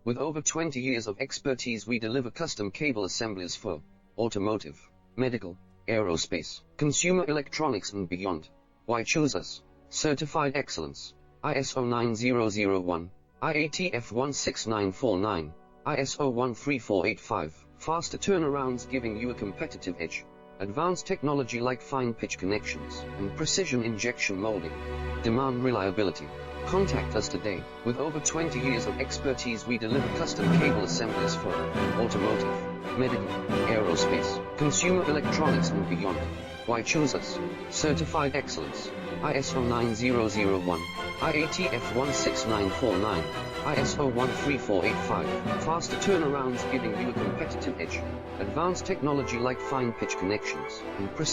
With over 20 years of expertise, we deliver custom cable assemblies for automotive, medical, aerospace, consumer electronics and beyond. Why choose us? Certified excellence. ISO 9001, IATF 16949, ISO 13485. Faster turnarounds giving you a competitive edge. Advanced technology like fine pitch connections and precision injection molding. Demand reliability. Contact us today. With over 20 years of expertise, we deliver custom cable assemblies for automotive, medical, aerospace, consumer electronics and beyond. Why choose us? Certified excellence. ISO 9001, IATF 16949, ISO 13485. Faster turnarounds giving you a competitive edge. Advanced technology like fine pitch connections and precision